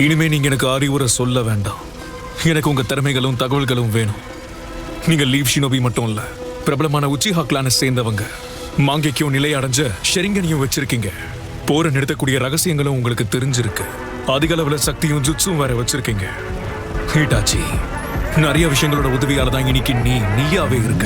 இனிமே நீங்க எனக்கு அறிவுரை சொல்ல வேண்டாம். எனக்கு உங்க திறமைகளும் தகவல்களும் வேணும். நீங்க லீவ் ஷினோபி மட்டும் இல்ல, பிரபலமான உச்சிஹா கிளானை சேர்ந்தவங்க. மாங்கேக்கியும் நிலை அடைஞ்ச ஷெரிங்கனையும் வச்சிருக்கீங்க. போரை நிறுத்தக்கூடிய ரகசியங்களும் உங்களுக்கு தெரிஞ்சிருக்கு. அதிக அளவுல சக்தியும் ஜுட்ஸும் வேற வச்சிருக்கீங்க. ஹீட்டாச்சி, நிறைய விஷயங்களோட உதவியால தான் இன்னைக்கு நீயாவே இருக்க.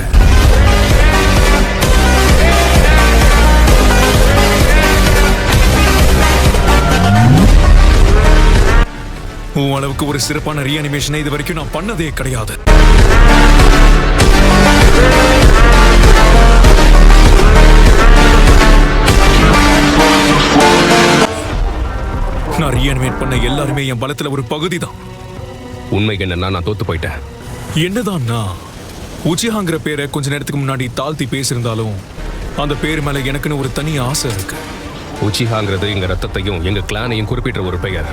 உன் அளவுக்கு ஒரு சிறப்பான ரீஅனிமேஷனை இது வரைக்கும் நான் பண்ணதே கிடையாது. நான் ரீஅனிமேட் பண்ண எல்லாருமே என் பலத்துல ஒரு பகுதி தான். உண்மை என்னன்னா நான் தோத்து போயிட்டேன். என்னதான் உச்சிஹாங்கிற பேரை கொஞ்ச நேரத்துக்கு முன்னாடி தாழ்த்தி பேசியிருந்தாலும் அந்த பேர் மேல எனக்குன்னு ஒரு தனி ஆசை இருக்கு. உச்சிஹாங்கிறது எங்க ரத்தத்தையும் எங்க கிளானையும் குறிப்பிட்ட ஒரு பெயர்.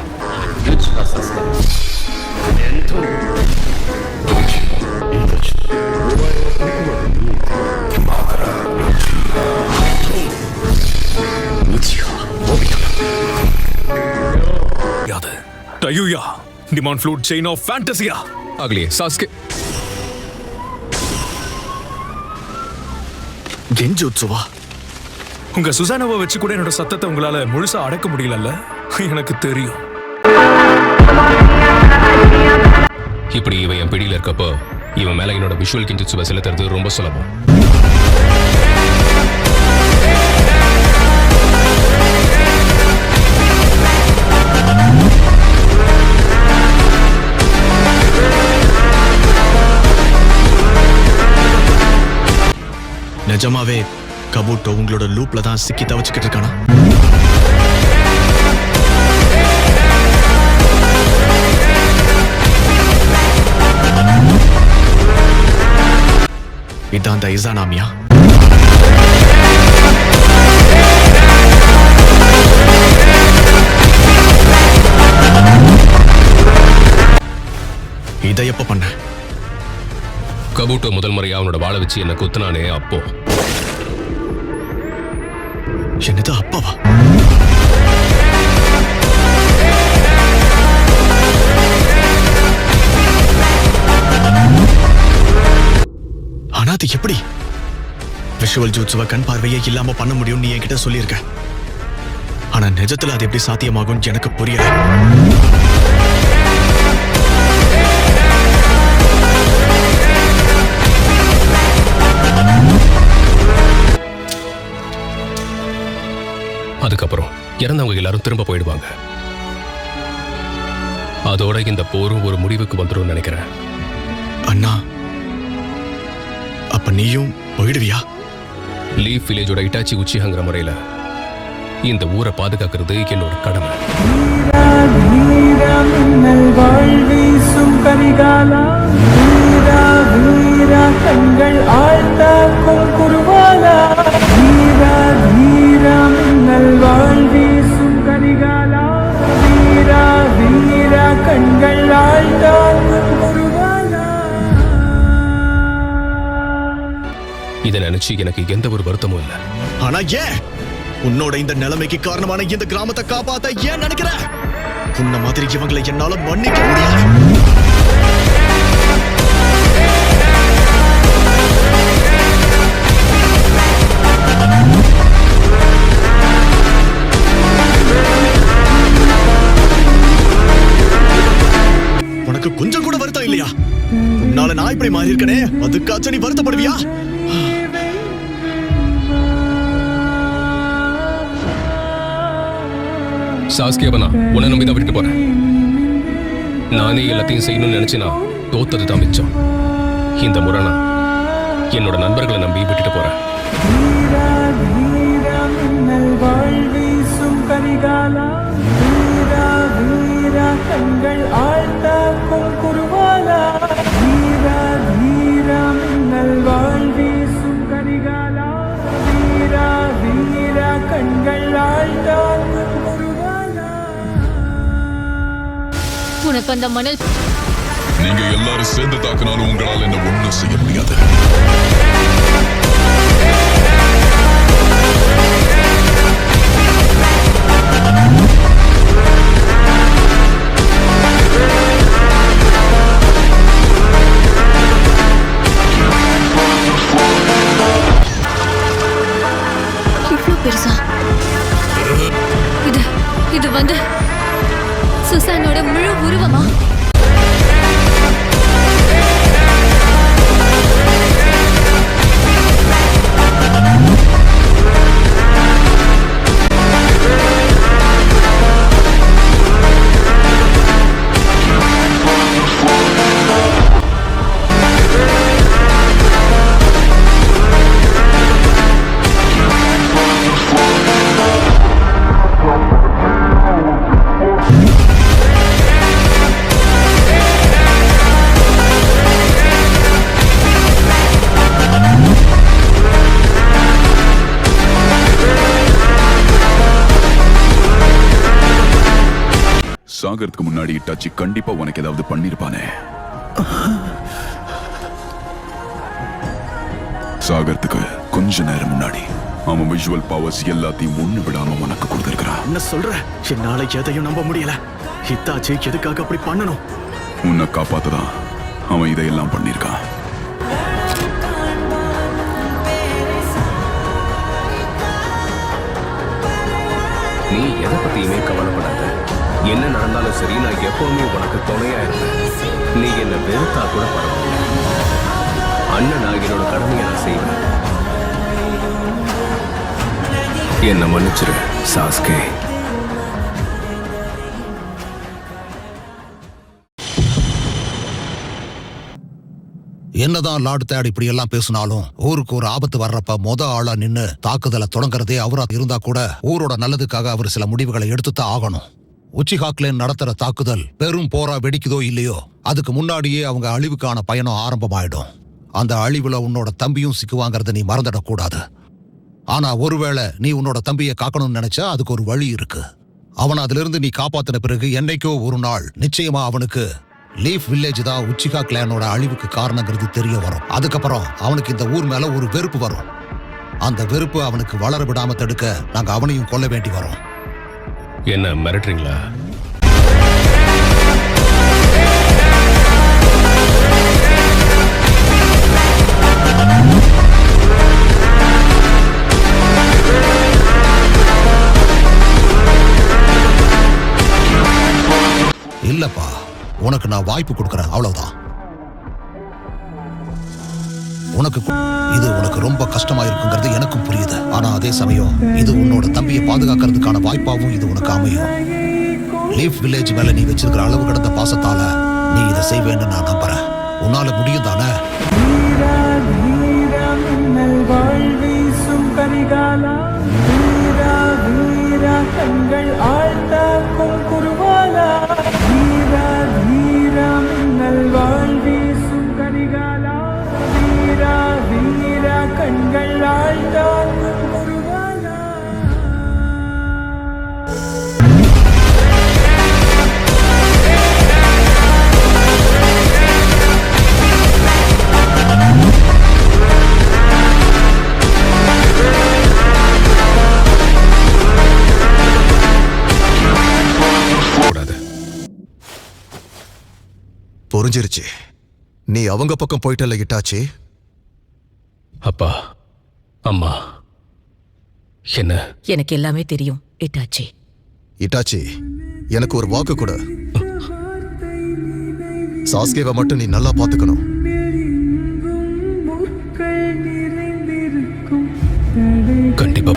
Tayuya, demonic flute chain of fantasia. ஆகலியே சாஸ்கே. கென்ஜுட்சுவா. உங்க சுசானாவை வச்சு கூட என்னோட சத்தத்தை உங்களால முழுசா அடக்க முடியலல்ல? எனக்கு தெரியும். இப்படி இவன் என் பிடியில இருக்கப்போ இவன் மேல என்னோட விஷுவல் கென்ஜுட்சுவை செலுத்துறது ரொம்ப சுலபம். நிஜமாவே கபூட்டோ உங்களோட லூப்ல தான் சிக்கி தவச்சுக்கிட்டு இருக்கானா? இதான் அந்த இசானாமியா? இதை எப்ப பண்ண? கபூட்டோ முதல் முறையா அவனோட வாழை வச்சு என்ன குத்துனானே அப்போ. என்னது அப்பாவா? ஆனா அது எப்படி விஷுவல் ஜூட்ஸுவ கண் பார்வையே இல்லாம பண்ண முடியும் நீ என்கிட்ட சொல்லியிருக்க. ஆனா நிஜத்துல அது எப்படி சாத்தியமாகும் எனக்கு புரியல. அதுக்கப்புறம் இறந்தவங்க எல்லாரும் திரும்ப போயிடுவாங்க. அதோட இந்த போரும் ஒரு முடிவுக்கு வந்துடும் நினைக்கிறேன். அண்ணா, அப்ப நீயும் போயிடுவியா? லீஃப் வில்லேஜோட இட்டாச்சி உச்சிஹாங்கிற முறையில இந்த ஊரை பாதுகாக்கிறது என்னோட கடமை. இதை நினைச்சு எனக்கு எந்த ஒரு வருத்தமும் இல்லை. ஆனா ஏன் உன்னோட இந்த நிலைமைக்கு காரணமான இந்த கிராமத்தை காப்பாத்த ஏன் நினைக்கிற? உன்ன மாதிரி இவங்களை என்னால மன்னிக்க முடியாது. உனக்கு கொஞ்சம் கூட வருத்தம் இல்லையா? உன்னால நான் இப்படி மாறி இருக்கனே, அதுக்காச்சும் நீ வருத்தப்படுவியா? சாஸ்கியாவனா உன்னை நம்பி தான் விட்டுட்டு போறேன். நானே எல்லாத்தையும் செய்யணும்னு நினைச்சேனா தோத்தது தான் மிச்சம். இந்த முறை நான் என்னோட நண்பர்களை நம்பி விட்டுட்டு போறேன். உனக்கு அந்த மணல் நீங்க எல்லாரும் சேர்ந்து தாக்கினாலும் உங்களால் என்ன ஒண்ணும் செய்ய முடியாது. வந்து சுசானோட முழு உருவமா? சாகறதுக்கு முன்னாடி இட்டாச்சி கண்டிப்பா உனக்கு ஏதாவது பண்ணிருப்பானே. சாகறதுக்கு கொஞ்ச நேரம் முன்னாடி அவன் விஷுவல் பவர்ஸ் எல்லாத்தையும் ஒண்ணு விடாம உனக்கு கொடுத்திருக்கிறான். என்ன சொல்ற? என்னால எதையும் நம்ப முடியல. ஹித்தாச்சி எதுக்காக அப்படி பண்ணணும்? உன்னை காப்பாத்ததான் அவன் இதையெல்லாம் பண்ணிருக்கான். நீ எதை பத்தியுமே கவலைப்படாத. என்ன நடந்தாலும் சரி, நான் எப்பவுமே உனக்கு துணையா இருப்பேன். நீ என்ன வெறுத்தா கூட பரவாயில்ல. அண்ணன், நான் என்னோட கடமையை நான் செய்வேன். என்ன மன்னிச்சிரு சாஸ்கே. என்னதான் லார்ட் தேட் இப்படி எல்லாம் பேசினாலும் ஊருக்கு ஒரு ஆபத்து வர்றப்ப ஆளா நின்னு தாக்குதலை தொடங்குறதே அவரா இருந்தா கூட ஊரோட நல்லதுக்காக அவர் சில முடிவுகளை எடுத்துதான் ஆகணும். உச்சிஹாக்லேன் நடத்துற தாக்குதல் பெரும் போரா வெடிக்குதோ இல்லையோ, அதுக்கு முன்னாடியே அவங்க அழிவுக்கான பயணம் ஆரம்பமாயிடும். அந்த அழிவுல உன்னோட தம்பியும் சிக்குவாங்கிறத நீ மறந்துடக்கூடாது. ஆனா ஒருவேளை நீ உன்னோட தம்பியை காக்கணும்னு நினைச்சா அதுக்கு ஒரு வழி இருக்கு. அவனை அதிலிருந்து நீ காப்பாத்தின பிறகு என்னைக்கோ ஒரு நாள் நிச்சயமா அவனுக்கு லீஃப் வில்லேஜ் தான் உச்சிகா கிளானோட அழிவுக்கு காரணங்கிறது தெரிய வரும். அதுக்கப்புறம் அவனுக்கு இந்த ஊர் மேல ஒரு வெறுப்பு வரும். அந்த வெறுப்பு அவனுக்கு வளர விடாம தடுக்க நாங்க அவனையும் கொல்ல வேண்டி வரும். என்ன மிரட்டுறீங்களா? இல்லப்பா, உனக்கு நான் வாய்ப்பு கொடுக்கறேன், அவ்வளவுதான். இது உனக்கு ரொம்ப கஷ்டமா இருக்குங்கிறது எனக்கும் புரியுது. ஆனா அதே சமயம் இது உன்னோட தம்பியை பாதுகாக்கிறதுக்கான வாய்ப்பாவும் இது உனக்கு அமையும். லீஃப் வில்லேஜ் மேல நீ வச்சிருக்கிற அளவு கடந்த பாசத்தால நீ இதை செய்வேன்னு நான் நம்புறேன். உன்னால முடியும் தானே? புரிஞ்சிருச்சு. நீ அவங்க பக்கம் போயிட்டல இட்டாச்சி. அப்பா, அம்மா, என்ன? எனக்கு எல்லாமே தெரியும் இட்டாச்சி. இட்டாச்சி, எனக்கு ஒரு வாக்கு கொடு. சாஸ்கேவை மட்டும் நீ நல்லா பாத்துக்கணும். கண்டிப்பா.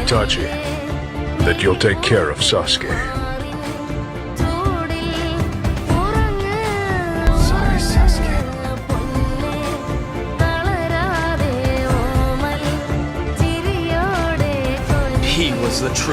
Itachi, that you'll take care of Sasuke. Sorry, Sasuke. He was the truth.